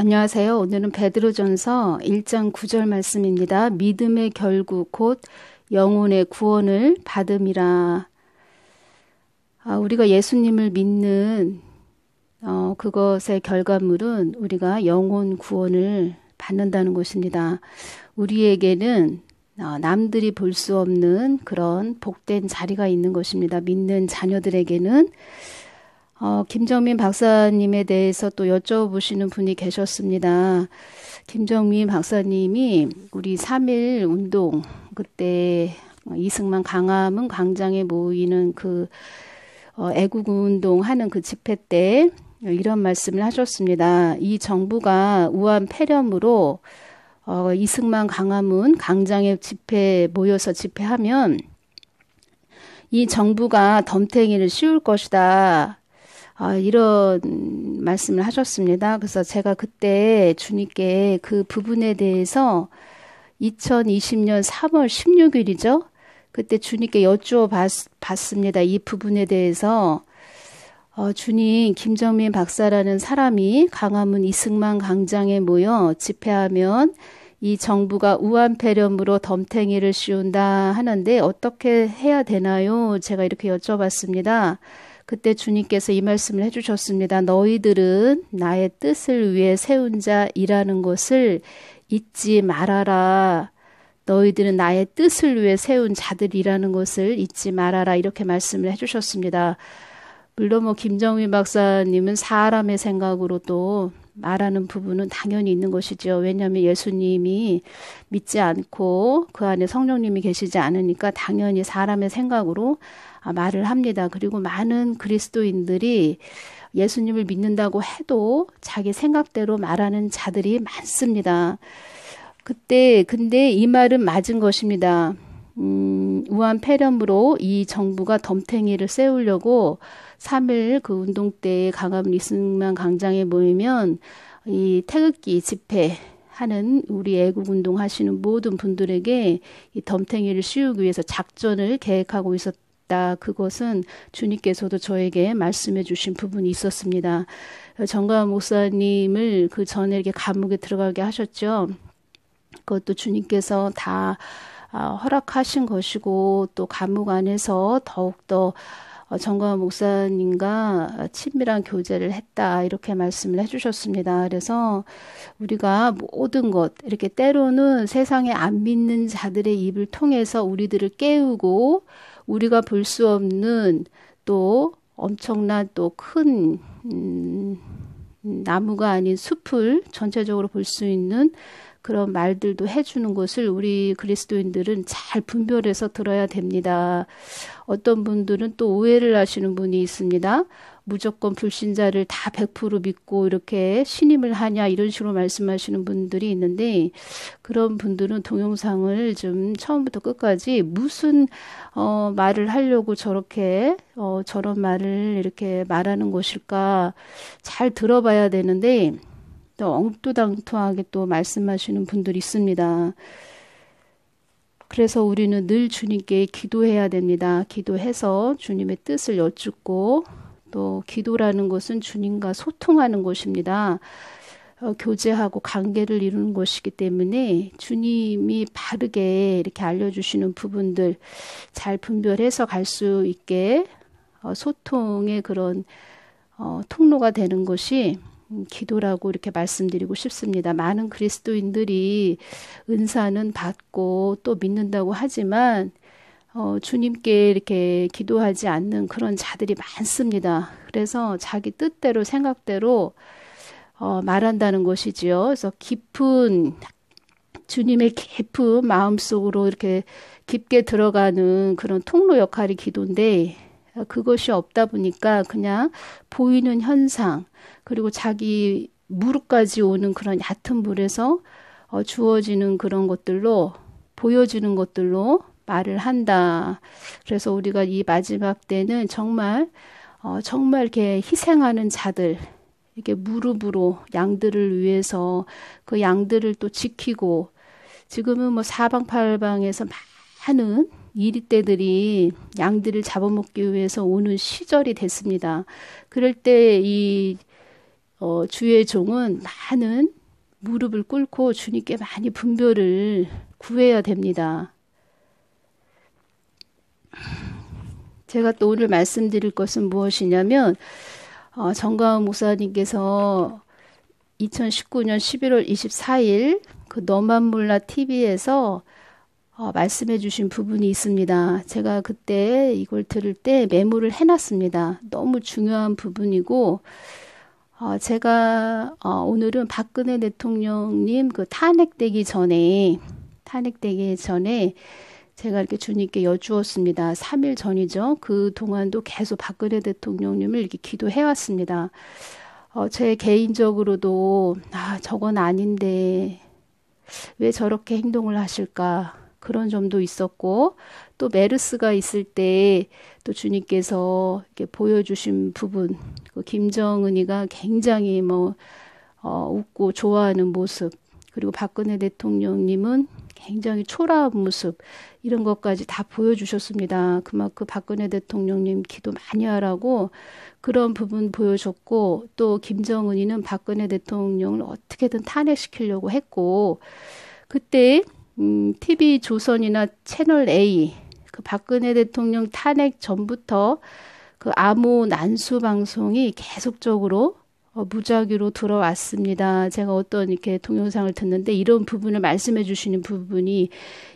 안녕하세요. 오늘은 베드로전서 1장 9절 말씀입니다. 믿음의 결국 곧 영혼의 구원을 받음이라. 우리가 예수님을 믿는 그것의 결과물은 우리가 영혼 구원을 받는다는 것입니다. 우리에게는 남들이 볼 수 없는 그런 복된 자리가 있는 것입니다. 믿는 자녀들에게는 김정민 박사님에 대해서 또 여쭤보시는 분이 계셨습니다. 김정민 박사님이 우리 3.1 운동, 그때 이승만 광화문 광장에 모이는 애국 운동 하는 그 집회 때 이런 말씀을 하셨습니다. 이 정부가 우한 폐렴으로 이승만 광화문 광장에 모여서 집회하면 이 정부가 덤탱이를 씌울 것이다. 이런 말씀을 하셨습니다. 그래서 제가 그때 주님께 그 부분에 대해서 2020년 3월 16일이죠. 그때 주님께 여쭈어봤습니다. 이 부분에 대해서 주님, 김정민 박사라는 사람이 광화문 이승만 광장에 모여 집회하면 이 정부가 우한폐렴으로 덤탱이를 씌운다 하는데 어떻게 해야 되나요? 제가 이렇게 여쭤봤습니다. 그때 주님께서 이 말씀을 해주셨습니다. 너희들은 나의 뜻을 위해 세운 자이라는 것을 잊지 말아라. 너희들은 나의 뜻을 위해 세운 자들이라는 것을 잊지 말아라. 이렇게 말씀을 해주셨습니다. 물론 김정민 박사님은 사람의 생각으로 또 말하는 부분은 당연히 있는 것이죠. 왜냐하면 예수님이 믿지 않고 그 안에 성령님이 계시지 않으니까 당연히 사람의 생각으로 말을 합니다. 그리고 많은 그리스도인들이 예수님을 믿는다고 해도 자기 생각대로 말하는 자들이 많습니다. 근데 이 말은 맞은 것입니다. 우한 폐렴으로 이 정부가 덤탱이를 세우려고 3일 그 운동 때 광화문 이승만 광장에 모이면 이 태극기 집회하는 우리 애국운동 하시는 모든 분들에게 이 덤탱이를 씌우기 위해서 작전을 계획하고 있었다. 그것은 주님께서도 저에게 말씀해 주신 부분이 있었습니다. 정가은 목사님을 그 전에 이렇게 감옥에 들어가게 하셨죠. 그것도 주님께서 다 허락하신 것이고 또 감옥 안에서 더욱더 정가은 목사님과 친밀한 교제를 했다 이렇게 말씀을 해주셨습니다. 그래서 우리가 모든 것 이렇게 때로는 세상에 안 믿는 자들의 입을 통해서 우리들을 깨우고 우리가 볼 수 없는 또 엄청난 또 큰 나무가 아닌 숲을 전체적으로 볼 수 있는 그런 말들도 해주는 것을 우리 그리스도인들은 잘 분별해서 들어야 됩니다. 어떤 분들은 또 오해를 하시는 분이 있습니다. 무조건 불신자를 다 100% 믿고 이렇게 신임을 하냐 이런 식으로 말씀하시는 분들이 있는데 그런 분들은 동영상을 좀 처음부터 끝까지 무슨 말을 하려고 저렇게 저런 말을 이렇게 말하는 것일까 잘 들어봐야 되는데 또 엉뚱당통하게 또 말씀하시는 분들이 있습니다. 그래서 우리는 늘 주님께 기도해야 됩니다. 기도해서 주님의 뜻을 여쭙고 또 기도라는 것은 주님과 소통하는 것입니다. 교제하고 관계를 이루는 것이기 때문에 주님이 바르게 이렇게 알려주시는 부분들 잘 분별해서 갈 수 있게 소통의 그런 통로가 되는 것이 기도라고 이렇게 말씀드리고 싶습니다. 많은 그리스도인들이 은사는 받고 또 믿는다고 하지만 주님께 이렇게 기도하지 않는 그런 자들이 많습니다. 그래서 자기 뜻대로 생각대로 말한다는 것이지요. 그래서 주님의 깊은 마음속으로 이렇게 깊게 들어가는 그런 통로 역할이 기도인데 그것이 없다 보니까 그냥 보이는 현상 그리고 자기 무릎까지 오는 그런 얕은 물에서 주어지는 그런 것들로 보여지는 것들로 말을 한다. 그래서 우리가 이 마지막 때는 정말 이렇게 희생하는 자들 이렇게 무릎으로 양들을 위해서 그 양들을 또 지키고 지금은 사방팔방에서 많은 이리떼들이 양들을 잡아먹기 위해서 오는 시절이 됐습니다. 그럴 때 주의 종은 많은 무릎을 꿇고 주님께 많이 분별을 구해야 됩니다. 제가 또 오늘 말씀드릴 것은 무엇이냐면 정가은 목사님께서 2019년 11월 24일 그 너만 몰라 TV에서 말씀해 주신 부분이 있습니다. 제가 그때 이걸 들을 때 메모를 해놨습니다. 너무 중요한 부분이고 제가 오늘은 박근혜 대통령님 그 탄핵되기 전에 제가 이렇게 주님께 여쭈었습니다. 3일 전이죠. 그 동안도 계속 박근혜 대통령님을 이렇게 기도해 왔습니다. 제 개인적으로도 저건 아닌데 왜 저렇게 행동을 하실까? 그런 점도 있었고 또 메르스가 있을 때 또 주님께서 이렇게 보여주신 부분, 그 김정은이가 굉장히 웃고 좋아하는 모습, 그리고 박근혜 대통령님은 굉장히 초라한 모습, 이런 것까지 다 보여주셨습니다. 그만큼 박근혜 대통령님 기도 많이 하라고 그런 부분 보여줬고, 또 김정은이는 박근혜 대통령을 어떻게든 탄핵시키려고 했고, 그때 TV 조선이나 채널 A, 그 박근혜 대통령 탄핵 전부터 그 암호 난수 방송이 계속적으로 무작위로 들어왔습니다. 제가 어떤 이렇게 동영상을 듣는데 이런 부분을 말씀해 주시는 부분이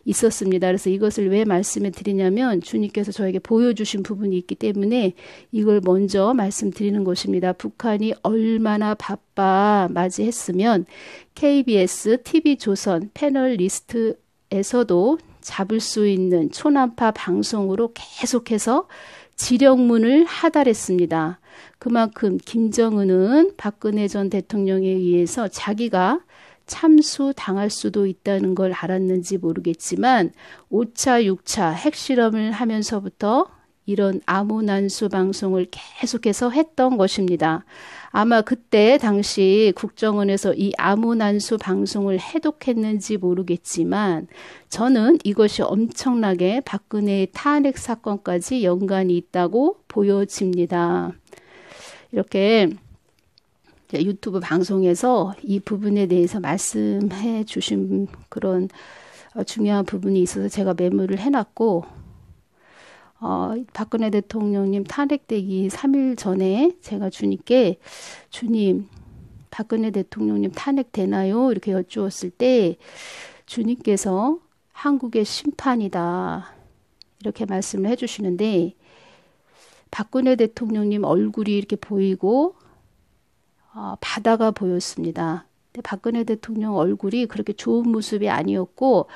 있었습니다. 그래서 이것을 왜 말씀해 드리냐면 주님께서 저에게 보여주신 부분이 있기 때문에 이걸 먼저 말씀드리는 것입니다. 북한이 얼마나 바빠 맞이했으면 KBS, TV조선 패널 리스트에서도 잡을 수 있는 초난파 방송으로 계속해서 지령문을 하달했습니다. 그만큼 김정은은 박근혜 전 대통령에 의해서 자기가 참수당할 수도 있다는 걸 알았는지 모르겠지만 5차, 6차 핵실험을 하면서부터 이런 암호난수 방송을 계속해서 했던 것입니다. 아마 그때 당시 국정원에서 이 암호난수 방송을 해독했는지 모르겠지만 저는 이것이 엄청나게 박근혜의 탄핵 사건까지 연관이 있다고 보여집니다. 이렇게 유튜브 방송에서 이 부분에 대해서 말씀해 주신 그런 중요한 부분이 있어서 제가 메모를 해놨고, 박근혜 대통령님 탄핵되기 3일 전에 제가 주님께 주님, 박근혜 대통령님 탄핵되나요? 이렇게 여쭈었을 때 주님께서 한국의 심판이다 이렇게 말씀을 해주시는데, 박근혜 대통령님 얼굴이 이렇게 보이고 바다가 보였습니다. 근데 박근혜 대통령 얼굴이 그렇게 좋은 모습이 아니었고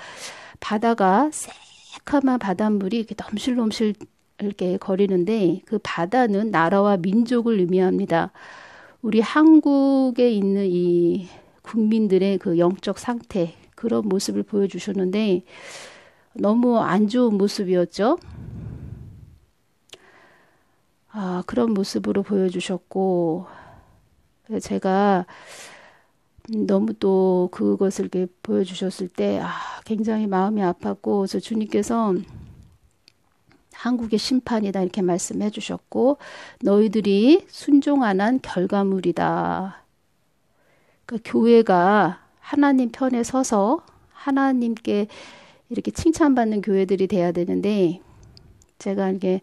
바다가 새카만 바닷물이 이렇게 넘실넘실 이렇게 거리는데 그 바다는 나라와 민족을 의미합니다. 우리 한국에 있는 이 국민들의 그 영적 상태, 그런 모습을 보여주셨는데 너무 안 좋은 모습이었죠. 그런 모습으로 보여주셨고, 제가 너무 또 그것을 이렇게 보여주셨을 때 굉장히 마음이 아팠고, 그래서 주님께서 한국의 심판이다 이렇게 말씀해 주셨고, 너희들이 순종한 한 결과물이다. 그러니까 교회가 하나님 편에 서서 하나님께 이렇게 칭찬받는 교회들이 돼야 되는데, 제가 이렇게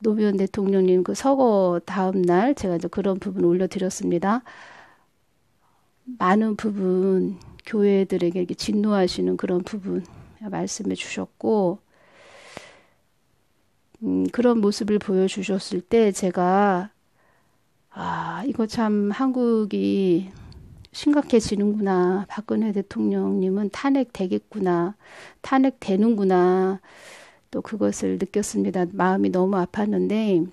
노무현 대통령님 그 서거 다음 날 제가 이제 그런 부분 올려드렸습니다. 많은 부분 교회들에게 이렇게 진노하시는 그런 부분 말씀해 주셨고, 그런 모습을 보여주셨을 때 제가 이거 참 한국이 심각해지는구나. 박근혜 대통령님은 탄핵되겠구나. 탄핵되는구나. 또 그것을 느꼈습니다. 마음이 너무 아팠는데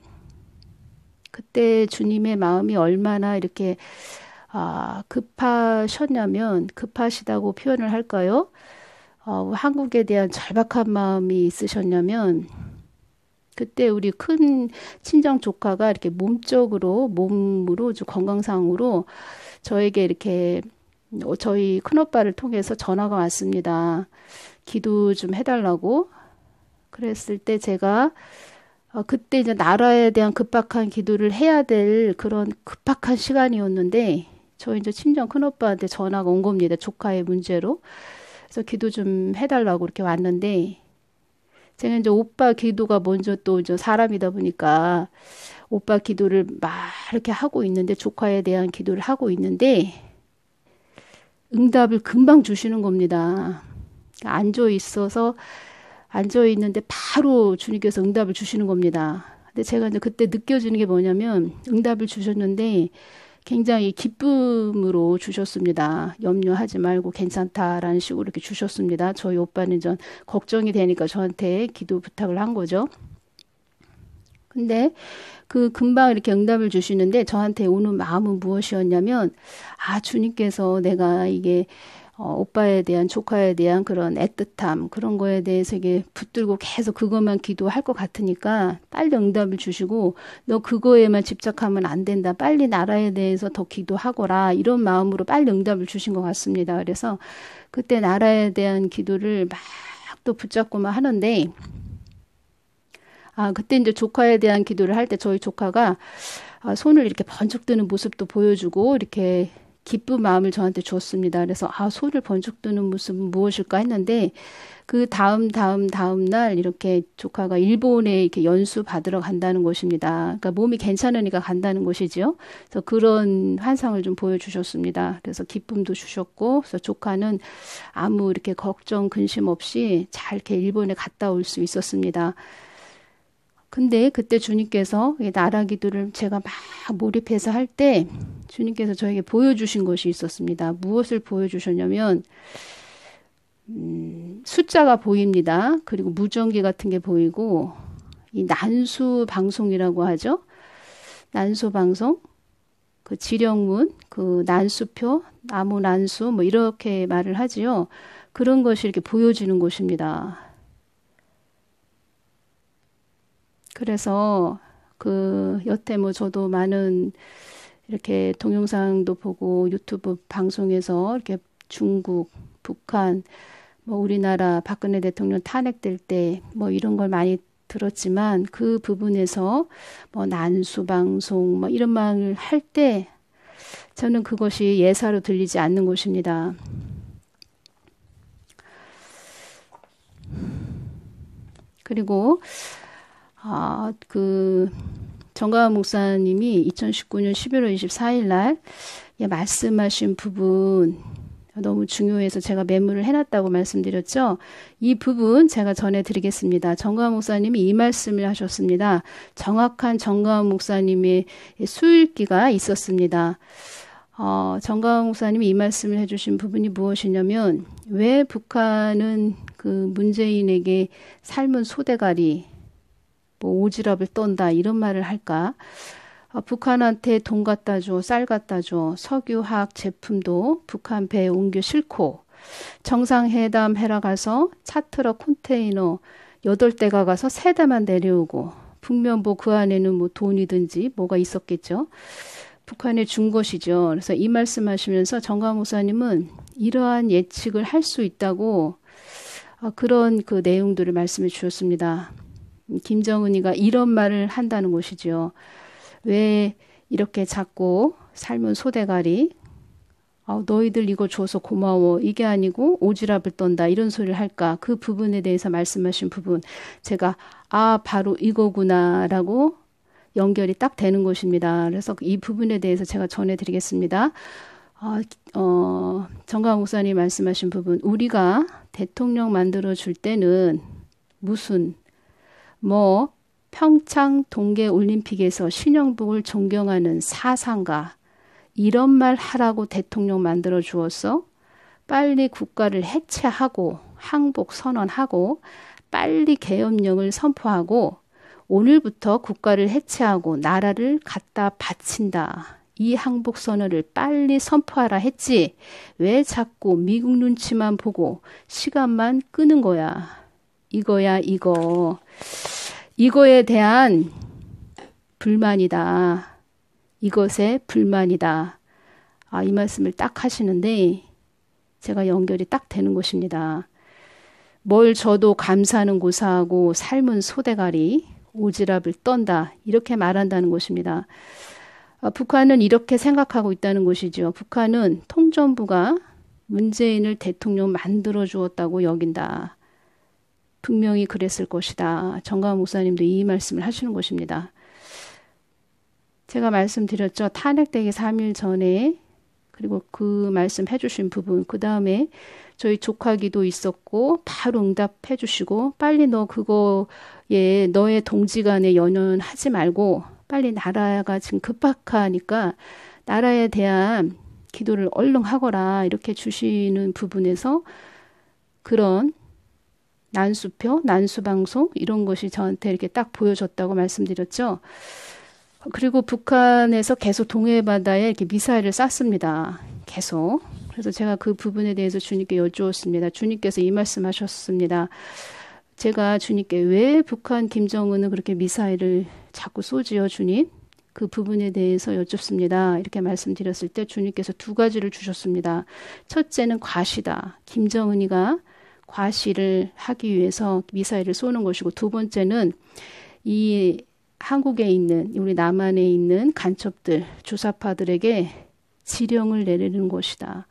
그때 주님의 마음이 얼마나 이렇게 급하셨냐면, 급하시다고 표현을 할까요? 한국에 대한 절박한 마음이 있으셨냐면, 그때 우리 큰 친정 조카가 이렇게 몸으로 좀 건강상으로 저에게 이렇게 저희 큰오빠를 통해서 전화가 왔습니다. 기도 좀 해달라고. 그랬을 때 제가 그때 이제 나라에 대한 급박한 기도를 해야 될 그런 급박한 시간이었는데, 저희 이제 친정 큰오빠한테 전화가 온 겁니다. 조카의 문제로. 그래서 기도 좀 해달라고 이렇게 왔는데, 제가 이제 오빠 기도가 먼저 또 이제 사람이다 보니까 오빠 기도를 막 이렇게 하고 있는데, 조카에 대한 기도를 하고 있는데, 응답을 금방 주시는 겁니다. 앉아 있어서, 앉아 있는데 바로 주님께서 응답을 주시는 겁니다. 근데 제가 이제 그때 느껴지는 게 뭐냐면, 응답을 주셨는데 굉장히 기쁨으로 주셨습니다. 염려하지 말고 괜찮다라는 식으로 이렇게 주셨습니다. 저희 오빠는 전 걱정이 되니까 저한테 기도 부탁을 한 거죠. 근데 그 금방 이렇게 응답을 주시는데 저한테 오는 마음은 무엇이었냐면, 주님께서 내가 이게 오빠에 대한, 조카에 대한 그런 애틋함, 그런 거에 대해서 이게 붙들고 계속 그것만 기도할 것 같으니까 빨리 응답을 주시고, 너 그거에만 집착하면 안 된다. 빨리 나라에 대해서 더 기도하거라. 이런 마음으로 빨리 응답을 주신 것 같습니다. 그래서 그때 나라에 대한 기도를 막 또 붙잡고만 하는데, 그때 이제 조카에 대한 기도를 할 때 저희 조카가 손을 이렇게 번쩍 드는 모습도 보여주고 이렇게 기쁜 마음을 저한테 주었습니다. 그래서 손을 번쩍 드는 모습은 무엇일까 했는데, 그 다음 날 이렇게 조카가 일본에 이렇게 연수 받으러 간다는 것입니다. 그러니까 몸이 괜찮으니까 간다는 것이지요. 그래서 그런 환상을 좀 보여주셨습니다. 그래서 기쁨도 주셨고, 그래서 조카는 아무 이렇게 걱정 근심 없이 잘 이렇게 일본에 갔다 올 수 있었습니다. 근데 그때 주님께서 나라 기도를 제가 막 몰입해서 할 때 주님께서 저에게 보여주신 것이 있었습니다. 무엇을 보여주셨냐면, 숫자가 보입니다. 그리고 무전기 같은 게 보이고, 이 난수 방송이라고 하죠. 난수 방송, 그 지령문, 그 난수표, 나무 난수, 뭐 이렇게 말을 하지요. 그런 것이 이렇게 보여지는 것입니다. 그래서 여태 저도 많은 이렇게 동영상도 보고 유튜브 방송에서 이렇게 중국, 북한, 우리나라 박근혜 대통령 탄핵될 때 이런 걸 많이 들었지만, 그 부분에서 난수 방송 이런 말을 할 때 저는 그것이 예사로 들리지 않는 것입니다. 그리고 정가은 목사님이 2019년 11월 24일 날 말씀하신 부분 너무 중요해서 제가 메모를 해놨다고 말씀드렸죠. 이 부분 제가 전해드리겠습니다. 정가은 목사님이 이 말씀을 하셨습니다. 정확한 정가은 목사님의 수일기가 있었습니다. 정가은 목사님이 이 말씀을 해주신 부분이 무엇이냐면, 왜 북한은 그 문재인에게 삶은 소대가리, 오지랖을 떤다 이런 말을 할까? 북한한테 돈 갖다 줘, 쌀 갖다 줘, 석유화학 제품도 북한 배에 옮겨 싣고, 정상회담 해라 가서 차트럭 컨테이너 8대가 가서 3대만 내려오고, 북면보 그 안에는 돈이든지 뭐가 있었겠죠. 북한에 준 것이죠. 그래서 이 말씀하시면서 정가은 목사님은 이러한 예측을 할 수 있다고 그런 그 내용들을 말씀해 주셨습니다. 김정은이가 이런 말을 한다는 것이죠. 왜 이렇게 자꾸 삶은 소대가리, 너희들 이거 줘서 고마워, 이게 아니고 오지랖을 떤다 이런 소리를 할까? 그 부분에 대해서 말씀하신 부분, 제가 바로 이거구나 라고 연결이 딱 되는 것입니다. 그래서 이 부분에 대해서 제가 전해드리겠습니다. 정가은 목사님 말씀하신 부분, 우리가 대통령 만들어 줄 때는 무슨 평창 동계올림픽에서 신영복을 존경하는 사상가 이런 말 하라고 대통령 만들어 주었어? 빨리 국가를 해체하고 항복 선언하고 빨리 계엄령을 선포하고 오늘부터 국가를 해체하고 나라를 갖다 바친다. 이 항복 선언을 빨리 선포하라 했지. 왜 자꾸 미국 눈치만 보고 시간만 끄는 거야. 이거야 이거. 이거에 대한 불만이다. 이것에 불만이다. 이 말씀을 딱 하시는데 제가 연결이 딱 되는 것입니다. 뭘 줘도 감사는 고사하고 삶은 소대가리, 오지랖을 떤다. 이렇게 말한다는 것입니다. 북한은 이렇게 생각하고 있다는 것이죠. 북한은 통전부가 문재인을 대통령 만들어 주었다고 여긴다. 분명히 그랬을 것이다. 정광훈 목사님도 이 말씀을 하시는 것입니다. 제가 말씀드렸죠. 탄핵되기 3일 전에 그리고 그 말씀 해주신 부분 그 다음에 저희 조카기도 있었고 바로 응답해 주시고 빨리 너 그거에 너의 동지간에 연연하지 말고 빨리 나라가 지금 급박하니까 나라에 대한 기도를 얼른 하거라 이렇게 주시는 부분에서 그런 난수표, 난수방송 이런 것이 저한테 이렇게 딱 보여졌다고 말씀드렸죠. 그리고 북한에서 계속 동해 바다에 이렇게 미사일을 쐈습니다. 계속. 그래서 제가 그 부분에 대해서 주님께 여쭈었습니다. 주님께서 이 말씀하셨습니다. 제가 주님께 왜 북한 김정은은 그렇게 미사일을 자꾸 쏘지요, 주님? 그 부분에 대해서 여쭙습니다. 이렇게 말씀드렸을 때 주님께서 두 가지를 주셨습니다. 첫째는 과시다. 김정은이가 과시를 하기 위해서 미사일을 쏘는 것이고 두 번째는 이 한국에 있는 우리 남한에 있는 간첩들, 주사파들에게 지령을 내리는 것이다.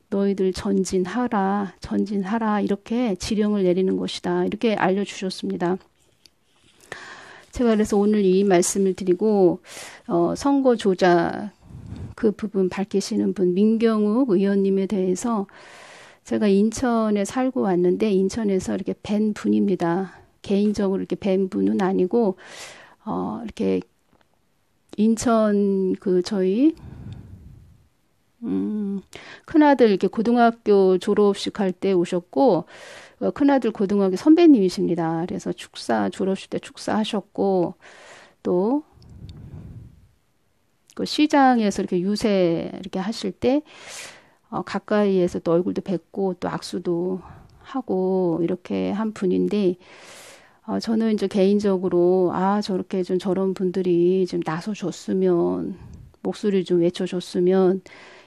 너희들 전진하라, 전진하라 이렇게 지령을 내리는 것이다. 이렇게 알려주셨습니다. 제가 그래서 오늘 이 말씀을 드리고 선거 조작 그 부분 밝히시는 분 민경욱 의원님에 대해서 제가 인천에 살고 왔는데 인천에서 이렇게 뵌 분입니다. 개인적으로 이렇게 뵌 분은 아니고 이렇게 인천 그 저희 큰아들 이렇게 고등학교 졸업식 할 때 오셨고 큰아들 고등학교 선배님이십니다. 그래서 축사 졸업식 때 축사하셨고 또 그 시장에서 이렇게 유세 이렇게 하실 때 가까이에서 또 얼굴도 뵙고 또 악수도 하고 이렇게 한 분인데 저는 이제 개인적으로 저렇게 좀 저런 분들이 좀 나서줬으면 목소리 좀 외쳐줬으면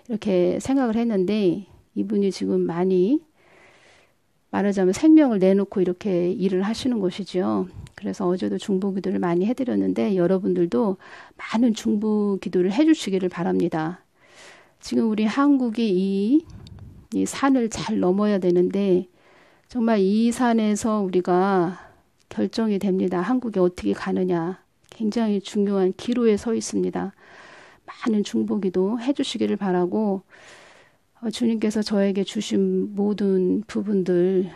이렇게 생각을 했는데 이분이 지금 많이 말하자면 생명을 내놓고 이렇게 일을 하시는 것이죠. 그래서 어제도 중보기도를 많이 해드렸는데 여러분들도 많은 중보기도를 해주시기를 바랍니다. 지금 우리 한국이 이 산을 잘 넘어야 되는데 정말 이 산에서 우리가 결정이 됩니다. 한국이 어떻게 가느냐. 굉장히 중요한 기로에 서 있습니다. 많은 중보기도 해주시기를 바라고 주님께서 저에게 주신 모든 부분들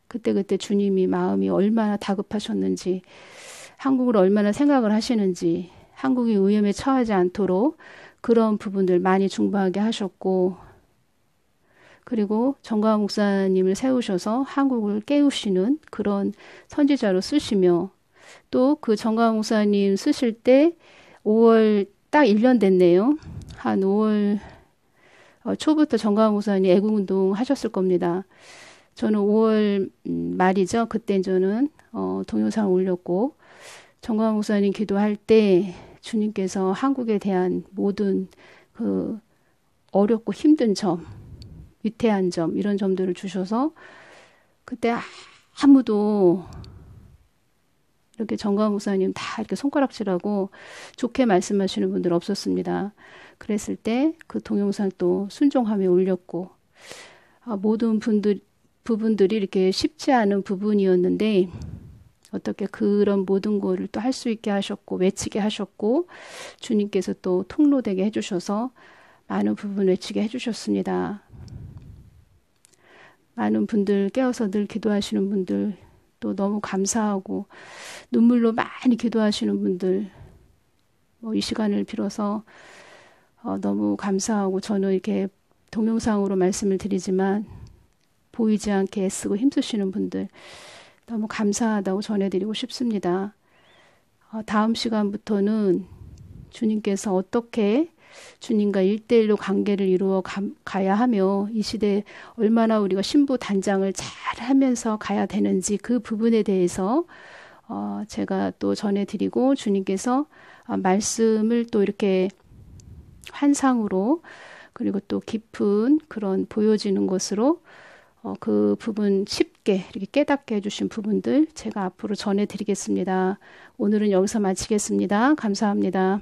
그때그때 주님이 마음이 얼마나 다급하셨는지 한국을 얼마나 생각을 하시는지 한국이 위험에 처하지 않도록 그런 부분들 많이 중보하게 하셨고 그리고 정광훈 목사님을 세우셔서 한국을 깨우시는 그런 선지자로 쓰시며 또 그 정광훈 목사님 쓰실 때 5월 딱 1년 됐네요. 한 5월 초부터 정광훈 목사님 애국운동 하셨을 겁니다. 저는 5월 말이죠. 그때 저는 동영상을 올렸고 정광훈 목사님 기도할 때 주님께서 한국에 대한 모든 그 어렵고 힘든 점 위태한 점 이런 점들을 주셔서 그때 아무도 이렇게 정광훈 목사님 다 이렇게 손가락질하고 좋게 말씀하시는 분들 없었습니다. 그랬을 때 그 동영상 또 순종하며 올렸고 모든 부분들이 이렇게 쉽지 않은 부분이었는데 어떻게 그런 모든 거를 또 할 수 있게 하셨고 외치게 하셨고 주님께서 또 통로되게 해주셔서 많은 부분 외치게 해주셨습니다. 많은 분들 깨어서 늘 기도하시는 분들 또 너무 감사하고 눈물로 많이 기도하시는 분들 이 시간을 빌어서 너무 감사하고 저는 이렇게 동영상으로 말씀을 드리지만 보이지 않게 애쓰고 힘쓰시는 분들 너무 감사하다고 전해드리고 싶습니다. 다음 시간부터는 주님께서 어떻게 주님과 1대1로 관계를 이루어 가야 하며 이 시대에 얼마나 우리가 신부 단장을 잘 하면서 가야 되는지 그 부분에 대해서 제가 또 전해드리고 주님께서 말씀을 또 이렇게 환상으로 그리고 또 깊은 그런 보여지는 것으로 그 부분 깊게 이렇게 깨닫게 해주신 부분들 제가 앞으로 전해드리겠습니다. 오늘은 여기서 마치겠습니다. 감사합니다.